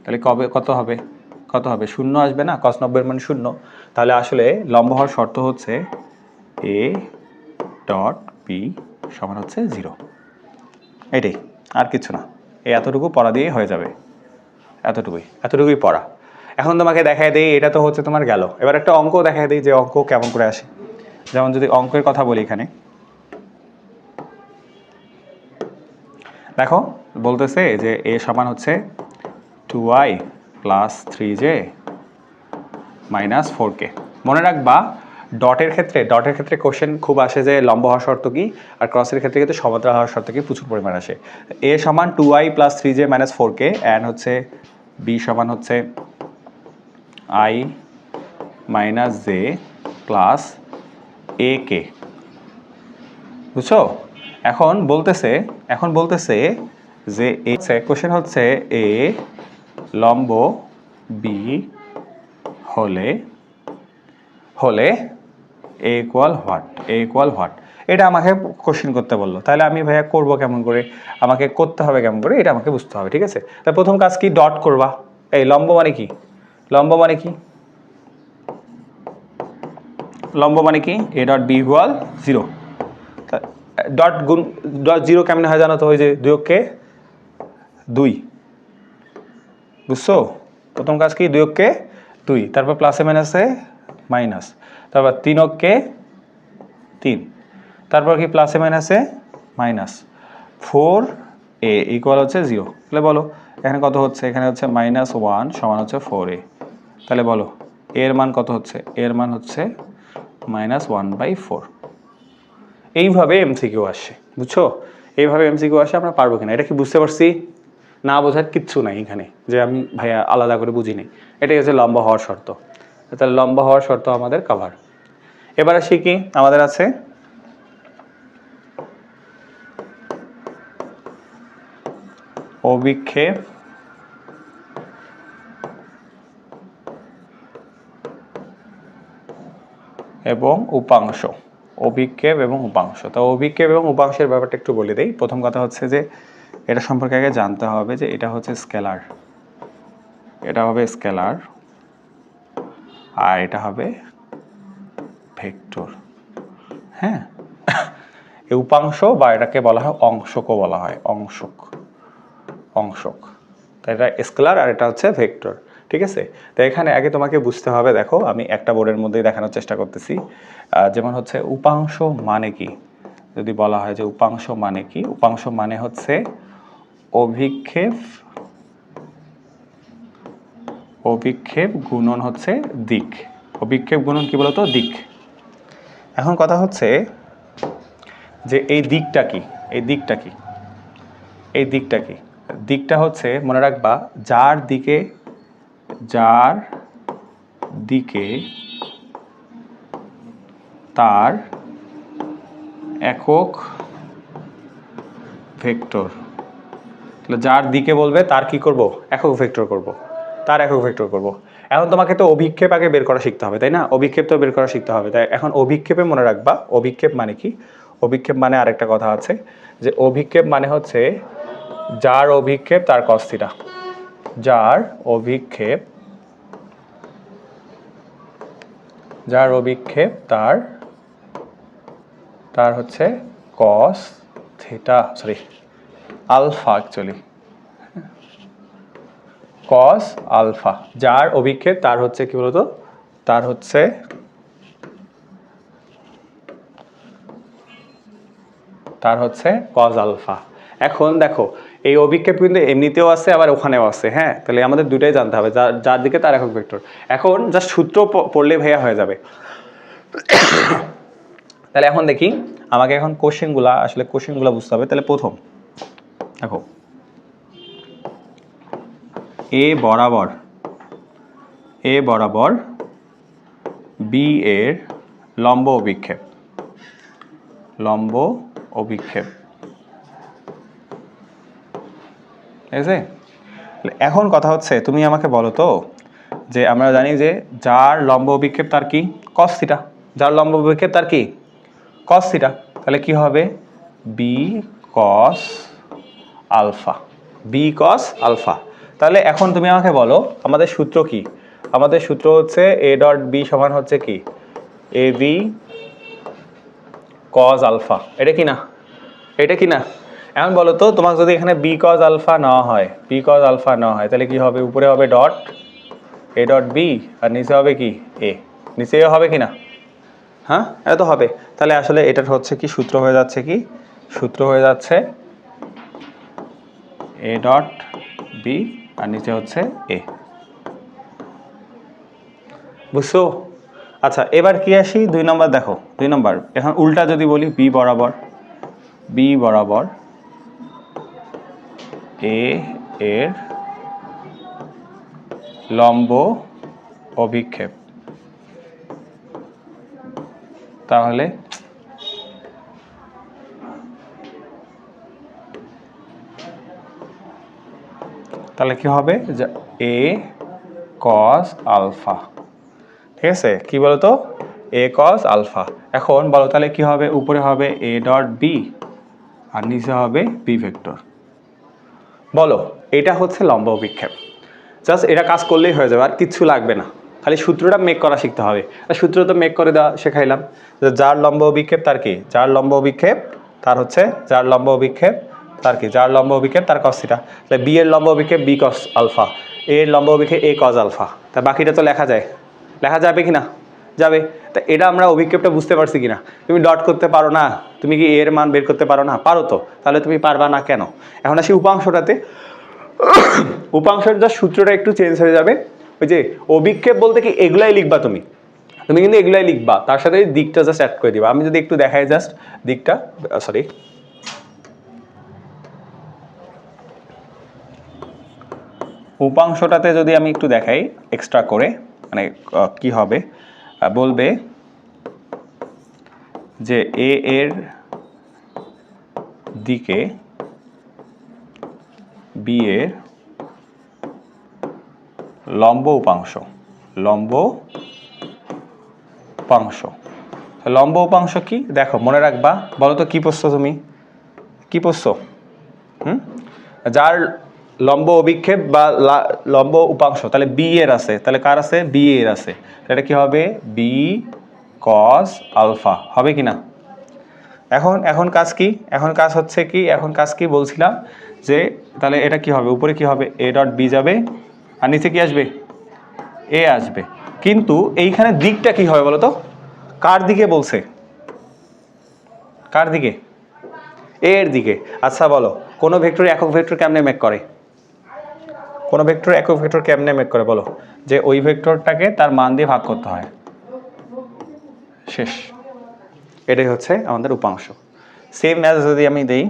তাহলে কত হবে? কত হবে? শূন্য আসবে না? কস 90 মানে শূন্য। তাহলে আসলে লম্ব হওয়ার শর্ত হচ্ছে এ ডট বি সমান হচ্ছে 0, এটাই, আর কিছু না। এই এতটুকু পড়া দিয়ে হয়ে যাবে, এতটুকুই পড়া। এখন তোমাকে দেখায় দেই, এটা তো হচ্ছে তোমার গেল। এবার একটা অঙ্ক দেখায় দিই যে অঙ্ক কেমন করে আসে। যেমন যদি অঙ্কের কথা বলি, এখানে দেখো বলতেছে যে এ সমান হচ্ছে 2i plus 3j minus 4k। মনে রাখবা ডটের ক্ষেত্রে কোশ্চেন খুব আসে যে লম্ব হওয়ার শর্ত কি, আর ক্রসের ক্ষেত্রে কিন্তু সমান্তরাল হওয়ার শর্ত কি প্রচুর পরিমাণ আসে। এ সমান 2i plus 3j minus 4k, and হচ্ছে বি সমান হচ্ছে i মাইনাস জে প্লাস এ কে। বুঝছো? এখন বলতেছে যে কোশ্চেন হচ্ছে এ লম্ব বি হলে এ ইকুয়াল হোয়াট, এটা আমাকে কোশ্চেন করতে বললো। তাহলে আমি ভাইয়া করবো কেমন করে, আমাকে করতে হবে কেমন করে, এটা আমাকে বুঝতে হবে। ঠিক আছে, তাহলে প্রথম কাজ কি, ডট করবা। এই লম্ব মানে কি? লম্ব মানে কি A dot B equal 0। Dot 0 কেমন হয় জানো তো? ওই যে 2 কে 2, বুঝছো? প্রথম কাজ কি, 2 কে 2, তারপর প্লাসে মাইনাসে মাইনাস, তারপর 3 কে 3, তারপর কি প্লাসে মাইনাসে মাইনাস 4 এ ইকুয়াল হচ্ছে 0। তাহলে বলো এখানে কত হচ্ছে? এখানে হচ্ছে -1 সমান হচ্ছে 4a। তাহলে বলো এর মান কত হচ্ছে? এর মান হচ্ছে -1/4। এইভাবে এমসিকিউ আসে, বুঝছো? এইভাবে এমসিকিউ আসে। আমরা পারবো কিনা, এটা কি বুঝতে পারছি? না বোঝার কিচ্ছু নাই এখানে, যে আমি ভাইয়া আলাদা করে বুঝি নাই। এটাই হচ্ছে লম্বা হওয়ার শর্ত। তাহলে লম্বা হওয়ার শর্ত আমাদের কভার। এবার আসি কি, আমাদের আছে অভিক্ষেপ এবং উপাংশ। অভিক্ষেপ এবং উপাংশ। তো অভিক্ষেপ এবং উপাংশের ব্যাপারটা একটু বলে দেই। প্রথম কথা হচ্ছে যে এটা সম্পর্কে আগে জানতে হবে যে এটা হচ্ছে স্কেলার, এটা হবে স্কেলার, আর এটা হবে ভেক্টর। হ্যাঁ, এই উপাংশ বা এটাকে বলা হয় অংশকও বলা হয়, অংশক। তাই এটা স্কেলার আর এটা হচ্ছে ভেক্টর। ঠিক আছে, তো এখানে আগে তোমাকে বুঝতে হবে। দেখো আমি একটা বোর্ডের মধ্যেই দেখানোর চেষ্টা করতেছি। যেমন হচ্ছে উপাংশ মানে কি, যদি বলা হয় যে উপাংশ মানে কি, উপাংশ মানে হচ্ছে অভিক্ষেপ গুণন হচ্ছে দিক। অভিক্ষেপ গুণন কি বলতো? দিক। এখন কথা হচ্ছে যে এই দিকটা কি, দিকটা হচ্ছে মনে রাখবা যার দিকে তার একক ভেক্টর। তাহলে যার দিকে বলবে তার কি করব? একক ভেক্টর করব, তার একক ভেক্টর করব। এখন তোমাকে তো অভিক্ষেপ আগে বের করা শিখতে হবে, তাই না? অভিক্ষেপ তো বের করা শিখতে হবে। তাই এখন অভিক্ষেপে মনে রাখবা অভিক্ষেপ মানে কি। অভিক্ষেপ মানে আরেকটা কথা আছে যে অভিক্ষেপ মানে হচ্ছে যার অভিক্ষেপ তার cos θ, যার অভিক্ষেপ তার হচ্ছে cos θ, sorry alpha actually, cos alpha, যার অভিক্ষেপ তার হচ্ছে কি বলতো, তার হচ্ছে কজ আলফা। এখন দেখো এই অভিক্ষেপ কিন্তু এমনিতেও আছে আবার ওখানেও আছে, হ্যাঁ, তাহলে আমাদের দুটাই জানতে হবে, যার দিকে তার একক ভেক্টর। এখন জাস্ট সূত্র পড়লে ভাইয়া হয়ে যাবে। তাহলে এখন দেখি, আমাকে এখন কোশ্চেনগুলো বুঝতে হবে। তাহলে প্রথম দেখো, এ বরাবর বি এর লম্ব অভিক্ষেপ, ঠিক আছে। এখন কথা হচ্ছে, তুমি আমাকে বলো তো, যে আমরা জানি যে যার লম্ব অভিক্ষেপ তার কি কস থিটা, যার লম্ব অভিক্ষেপ তার কি কস থিটা, তাহলে কি হবে বি কস আলফা। তাহলে এখন তুমি আমাকে বলো আমাদের সূত্র কি, আমাদের সূত্র হচ্ছে এ ডট বি সমান হচ্ছে কি এ বি কস আলফা, এটা কি না? এখন বলো তো, তোমাকে যদি এখানে বি কস আলফা নেওয়া হয়, তাহলে কি হবে, উপরে হবে ডট এ ডট বি আর নিচে হবে কি এ, নিচে হবে কি না, হ্যাঁ এটা তো হবে। তাহলে আসলে এটার হচ্ছে কি সূত্র হয়ে যাচ্ছে এ ডট বি আর নিচে হচ্ছে এ, বুঝছো? আচ্ছা এবার কি আসি 2 নম্বর, দেখো 2 নম্বর, এখন উল্টা যদি বলি বি বরাবর এ এর লম্ব অভিক্ষেপ, তাহলে কি হবে, এ কস আলফা, ঠিক আছে, কি বলতো এ কস আলফা। এখন বলো তাহলে কি হবে, উপরে হবে এ ডট বি আর নিচে হবে বি ভেক্টর। বলো এটা হচ্ছে লম্ব অভিক্ষেপ, জাস্ট এটা কাজ করলেই হয়ে যাবে, আর কিচ্ছু লাগবে না, খালি সূত্রটা মেক করা শিখতে হবে। আর সূত্র তো মেক করে দেওয়া শেখাইলাম, যার লম্ব অভিক্ষেপ তার কি, যার লম্ব অভিক্ষেপ তার কস থিটা, তাহলে বি এর লম্ব অভিক্ষেপ বি কস আলফা, এ এর লম্ব অভিক্ষেপ এ কস আলফা, তা বাকিটা তো লেখা যাবে কি না, যাবে। তা এটা আমরা অভিক্ষেপটা বুঝতে পারছি কিনা, তুমি ডট করতে পারো না, তুমি কি এর মান বের করতে পারো না, পারো তো, তাহলে তুমি পারবা না কেন। এখন আসি উপাংশটাতে, উপাংশের যা সূত্রটা একটু চেঞ্জ হয়ে যাবে, ওই যে অভিক্ষেপ বলতে কি এগুলাই লিখবা তুমি কিন্তু এগুলাই লিখবা, তার সাথে দিকটা জাস্ট অ্যাড করে দিবা। আমি যদি একটু দেখাই জাস্ট দিকটা, সরি উপাংশটাতে যদি আমি একটু দেখাই এক্সট্রা করে, মানে কি হবে, বলবে যে এ এর দিকে বি এর লম্ব উপাংশ, লম্ব উপাংশ কি দেখো মনে রাখবা, বলো তো কি পড়ছো তুমি, কি পড়ছো, যার লম্ব অভিক্ষেপ বা লম্ব উপাংশ তাহলে বি এর আছে, তাহলে কার আছে বি এর আছে, এটা কি হবে বি কস আলফা, হবে কি না। এখন কাজ কি, এখন কাজ কি বলছিলাম, যে তাহলে এটা কি হবে, উপরে কি হবে এ ডট বি যাবে আর নিচে কি আসবে এ আসবে, কিন্তু এইখানে দিকটা কি হবে বলো তো, কার দিকে বলছে, কার দিকে এ এর দিকে। আচ্ছা বলো কোন ভেক্টর একক ভেক্টর কেমনে মেক করে, বলো যে ওই ভেক্টরটাকে তার মান দিয়ে ভাগ করতে হয়, শেষ, এটাই হচ্ছে আমাদের উপাংশ। সেম ম্যাচ যদি আমি দেই,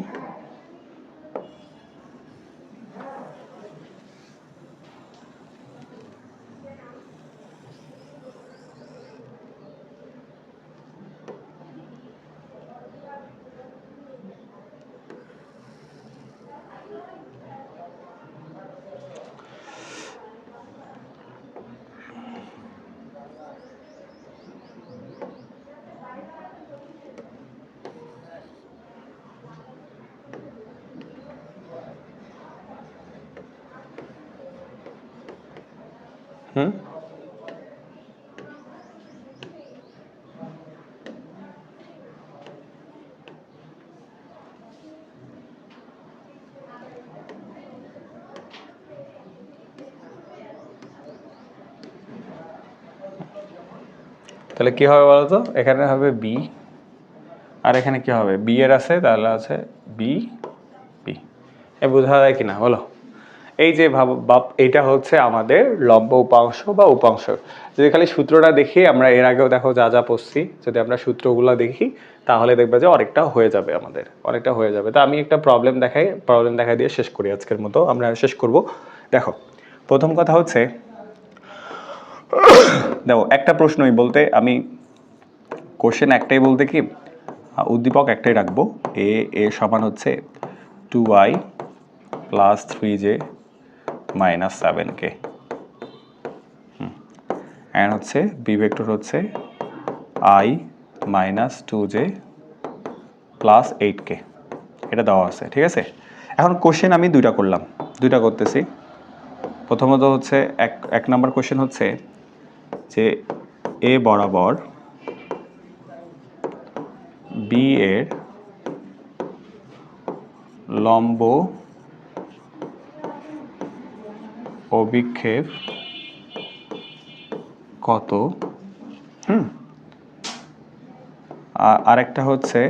তাহলে কি হবে বলো তো, এখানে হবে বি, আর এখানে কি হবে, বি এর আছে, তাহলে আছে বি বি। এ বোঝা যায় কিনা বলো? এই যে এইটা হচ্ছে আমাদের লম্ব উপাংশ বা উপাংশ। যদি খালি সূত্রটা দেখি, আমরা এর আগেও দেখো যা যা পড়ছি, যদি আমরা সূত্রগুলো দেখি তাহলে দেখবে যে অনেকটা হয়ে যাবে, আমাদের অনেকটা হয়ে যাবে। তো আমি একটা প্রবলেম দেখাই দিয়ে শেষ করি আজকের মতো, আমরা শেষ করব। দেখো প্রথম কথা হচ্ছে, দেখো একটা প্রশ্নই বলতে, আমি কোশ্চেন একটাই বলতে কি, উদ্দীপক একটাই রাখবো, এ সমান হচ্ছে 2i plus 3j minus 7k, and হচ্ছে বি ভেক্টর হচ্ছে i minus 2j plus 8k, এটা দেওয়া আছে, ঠিক আছে। এখন কোশ্চেন আমি দুইটা করতেছি। প্রথমত হচ্ছে এক নম্বর কোশ্চেন হচ্ছে যে এ বরাবর বি এর লম্ব অভিক্ষেপ কত, আরেকটা হচ্ছে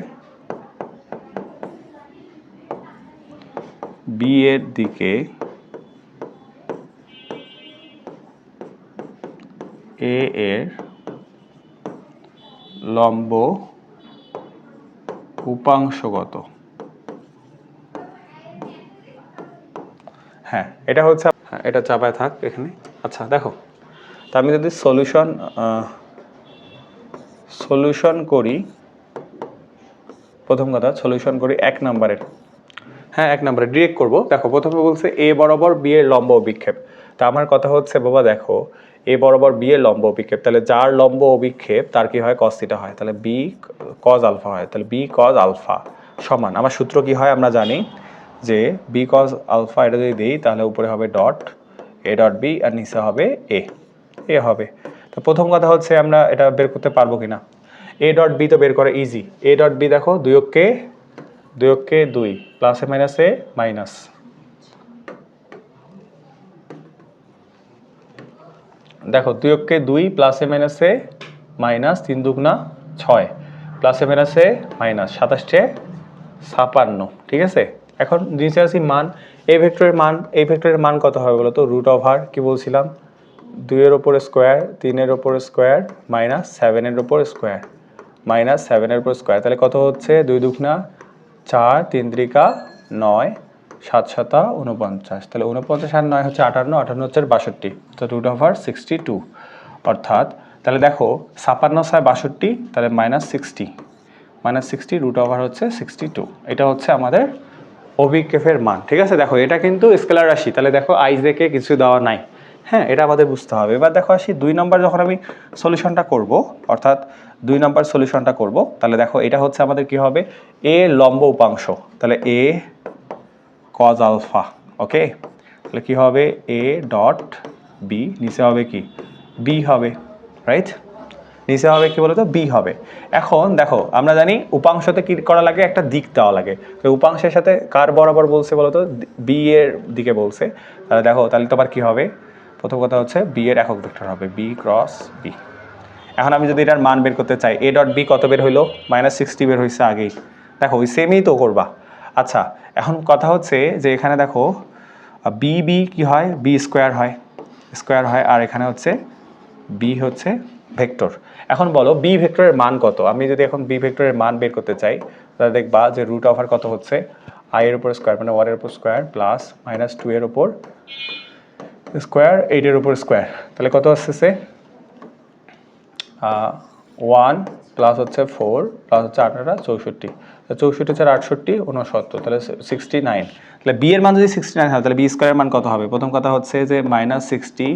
বি এর দিকে এ এর লম্ব উপাংশগত। হ্যাঁ এটা হচ্ছে, হ্যাঁ এটা চাপায় থাক এখানে। আচ্ছা দেখো, তো আমি যদি সলিউশন করি, প্রথম কথা সলিউশন করি এক নম্বরের, হ্যাঁ এক নম্বরে ডিরেক্ট করব। দেখো প্রথমে বলছে এ বরাবর বি এর লম্ব অভিক্ষেপ। তা আমার কথা হচ্ছে বাবা দেখো, এ বরাবর বি এর লম্ব অভিক্ষেপ, তাহলে যার লম্ব অভিক্ষেপ তার কি হয়, কস থিটা হয়, তাহলে বি কজ আলফা হয়। তাহলে বি কজ আলফা সমান, আমার সূত্র কি হয় আমরা জানি যে বি কজ আলফা, এটা যদি দিই তাহলে উপরে হবে ডট এ ডট বি, আর নিচে হবে এ হবে। তো প্রথম কথা হচ্ছে আমরা এটা বের করতে পারবো কিনা, এ ডট বি তো বের করা ইজি। এ ডট বি দেখো দুইকে 2 প্লাসে মাইনাসে মাইনাস, দেখো 2 প্লাসে মাইনাসে মাইনাস, 3 দুগুণা 6, প্লাসে মাইনাসে মাইনাস, 27 56, ঠিক আছে। এখন নিচে আসি মান, এই ভেক্টরের মান কত হবে বলো তো, রুট ওভার কি বলছিলাম, 2 এর উপর স্কোয়ার, 3 এর উপর স্কোয়ার, মাইনাস 7 এর উপর স্কোয়ার, মাইনাস 7 এর উপর স্কোয়ার, তাহলে কত হচ্ছে 2 দুগুণা 4, 3 3 9, 7 7 49, তাহলে 49 আর 9 হচ্ছে 58, 58 হচ্ছে 62, তো রুট ওভার 62, অর্থাৎ তাহলে দেখো 56 6 62, তাহলে -60 রুট ওভার হচ্ছে 62, এটা হচ্ছে আমাদের অভিক্ষেপের মান, ঠিক আছে। দেখো এটা কিন্তু স্কেলার রাশি, তাহলে দেখো আইস দেখে কিছু দেওয়া নাই, হ্যাঁ এটা আমাদের বুঝতে হবে। এবার দেখো আসি 2 নম্বর, যখন আমি সলিউশনটা করব, অর্থাৎ 2 নম্বর সলিউশনটা করব, তাহলে দেখো এটা হচ্ছে আমাদের কি হবে, এ লম্ব উপাংশ, তাহলে এ কজ আলফা, ওকে। তাহলে কি হবে, এ ডট বি, নিচে হবে কি বি হবে, রাইট, নিচে হবে কি বলতো বি হবে। এখন দেখো আমরা জানি উপাংশতে কি করা লাগে, একটা দিক দেওয়া লাগে, তো উপাংশের সাথে কার বরাবর বলছে বলতো, বি এর দিকে বলছে, তাহলে দেখো তাহলে তোমার কি হবে, প্রথম কথা হচ্ছে বি এর একক ভেক্টর হবে বি ক্রস বি। এখন আমি যদি এটার মান বের করতে চাই, এ ডট বি কত বের হইলো, -60 বের হয়েছে আগেই, দেখো ওই সেমই তো করবা। আচ্ছা এখন কথা হচ্ছে যে এখানে দেখো বি বি কি হয়, বি স্কোয়ার হয়, আর এখানে হচ্ছে বি হচ্ছে ভেক্টর। এখন বলো বি ভেক্টরের মান কত, আমি যদি এখন বি ভেক্টরের মান বের করতে চাই, তাহলে দেখবা যে রুট ওভার কত হচ্ছে, আই এর উপর স্কোয়ার মানে 1 এর উপর স্কোয়ার, প্লাস -2 এর উপর স্কোয়ার, 8 এর উপর স্কোয়ার, তাহলে কত আসছে 1 প্লাস হচ্ছে 4 প্লাস হচ্ছে 8 64, 64 হচ্ছে 68 69, তাহলে 69, তাহলে বি এর মান যদি 69 হয় তাহলে বি স্কোয়ারের মান কত হবে, প্রথম কথা হচ্ছে যে -60,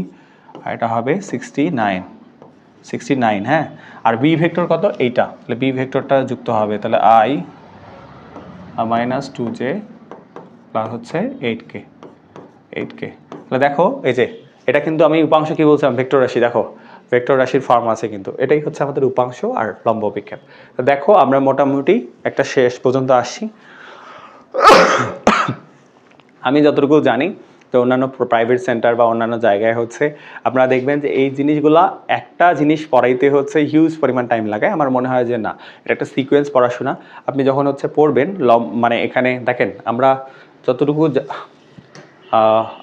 আর এটা হবে 69, হ্যাঁ। আর বি ভেক্টর কত, এইটা, তাহলে বি ভেক্টরটা যুক্ত হবে, তাহলে আই -2j প্লাস হচ্ছে 8k, তাহলে দেখো এই যে এটা কিন্তু আমি উপাংশ কি বলছিলাম, ভেক্টর রাশি, দেখো ভেক্টর রাশির ফর্ম আছে কিন্তু, এটাই হচ্ছে আমাদের উপাংশ আর লম্ব অভিক্ষেপ। তো দেখো আমরা মোটামুটি একটা শেষ পর্যন্ত আসছি। আমি যতটুকু জানি তো অন্যান্য প্রাইভেট সেন্টার বা অন্যান্য জায়গায় হচ্ছে আপনারা দেখবেন যে এই জিনিসগুলা একটা জিনিস পড়াইতে হচ্ছে হিউজ পরিমাণ টাইম লাগে। আমার মনে হয় যে না, এটা একটা সিকোয়েন্স পড়াশোনা। আপনি যখন হচ্ছে পড়বেন মানে এখানে দেখেন আমরা যতটুকু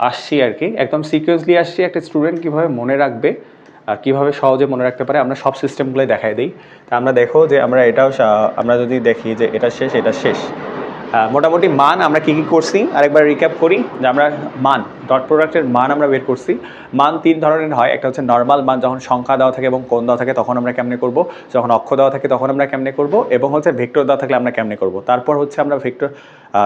আসছি আর কি, একদম সিকোয়েন্সলি আসছি। একটা স্টুডেন্ট কীভাবে মনে রাখবে, কীভাবে সহজে মনে রাখতে পারে, আমরা সব সিস্টেমগুলোই দেখাই দিই। তা আমরা দেখো যে আমরা এটাও আমরা যদি দেখি যে এটা শেষ, এটা শেষ, মোটামুটি মান আমরা কী কী করছি আরেকবার রিক্যাপ করি। যে আমরা মান, ডট প্রোডাক্টের মান আমরা বের করছি। মান 3 ধরনের হয়। একটা হচ্ছে নর্মাল মান, যখন সংখ্যা দেওয়া থাকে এবং কোণ দেওয়া থাকে তখন আমরা কেমনে করব, যখন অক্ষ দেওয়া থাকে তখন আমরা কেমনে করব, এবং হচ্ছে ভেক্টর দেওয়া থাকলে আমরা কেমনে করব। তারপর হচ্ছে আমরা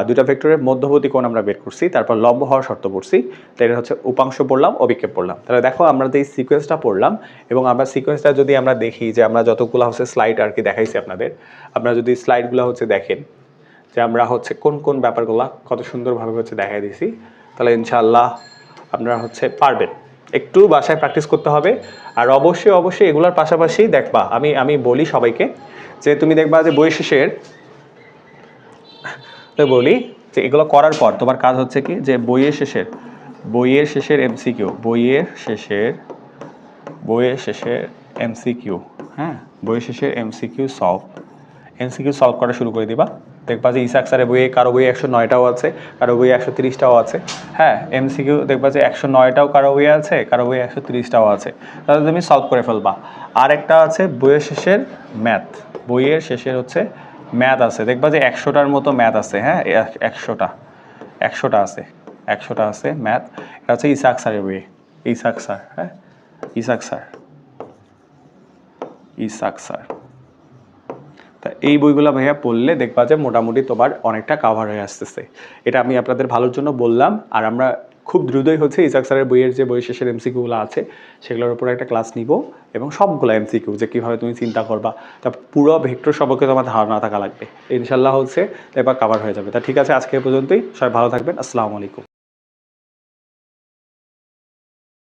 দুটা ভেক্টরের মধ্যবর্তী কোণ আমরা বের করছি, তারপর লম্ব হওয়ার শর্ত পড়ছি। তো এটা হচ্ছে উপাংশ পড়লাম, অভিক্ষেপ পড়লাম। তাহলে দেখো আমরা এই সিকোয়েন্সটা পড়লাম, এবং আমরা সিকোয়েন্সটা যদি আমরা দেখি যে আমরা যতগুলো হচ্ছে স্লাইড আর কি দেখাইছি আপনাদের, আপনারা যদি স্লাইডগুলো হচ্ছে দেখেন যে আমরা হচ্ছে কোন কোন ব্যাপারগুলো কত সুন্দরভাবে হচ্ছে দেখাই দিছি, তাহলে ইনশাআল্লাহ আপনারা হচ্ছে পারবেন। একটু বাসায় প্র্যাকটিস করতে হবে। আর অবশ্যই অবশ্যই এগুলোর পাশাপাশি দেখবা, আমি বলি সবাইকে যে তুমি দেখবা যে বই শেষের, বলি যে এগুলো করার পর তোমার কাজ হচ্ছে কি, যে বইয়ের শেষের এমসিকিউ, বইয়ের শেষের এমসিকিউ, হ্যাঁ, বইয়ের শেষের এমসিকিউ সলভ করা শুরু করে দিবা। দেখবা যে ইসাক স্যারের বইয়ে কারো বইয়ে 109টাও আছে, কারো বইয়ে 130টাও আছে। হ্যাঁ, এমসিকিউ দেখবা যে 109টাও কারো বইয়ে আছে, কারো বইয়ে 130টাও আছে। তাহলে তুমি সলভ করে ফেলবা। আর একটা আছে বইয়ের শেষের ম্যাথ, বইয়ের শেষের হচ্ছে ম্যাথ আছে। দেখবা যে 100টার মতো ম্যাথ আছে। হ্যাঁ, 100টা আছে ম্যাথ। এটা হচ্ছে ইসাক স্যারের বইয়ে, ইসাক স্যার। হ্যাঁ, ইসাক স্যার। তা এই বইগুলো ভাইয়া পড়লে দেখবা যে মোটামুটি তোমার অনেকটা কাভার হয়ে আসতেছে। এটা আমি আপনাদের ভালোর জন্য বললাম। আর আমরা খুব দ্রুতই হচ্ছে ইসাক স্যারের বইয়ের যে বই শেষের এমসিকিউগুলো আছে সেগুলোর উপরে একটা ক্লাস নিব, এবং সবগুলো এমসিকিউ যে কীভাবে তুমি চিন্তা করবা, তা পুরো ভেক্টর সম্পর্কে তোমার ধারণা থাকা লাগবে। ইনশাল্লাহ হচ্ছে এবার কাভার হয়ে যাবে। তা ঠিক আছে, আজকে এই পর্যন্তই। সবাই ভালো থাকবেন। আসসালামু আলাইকুম।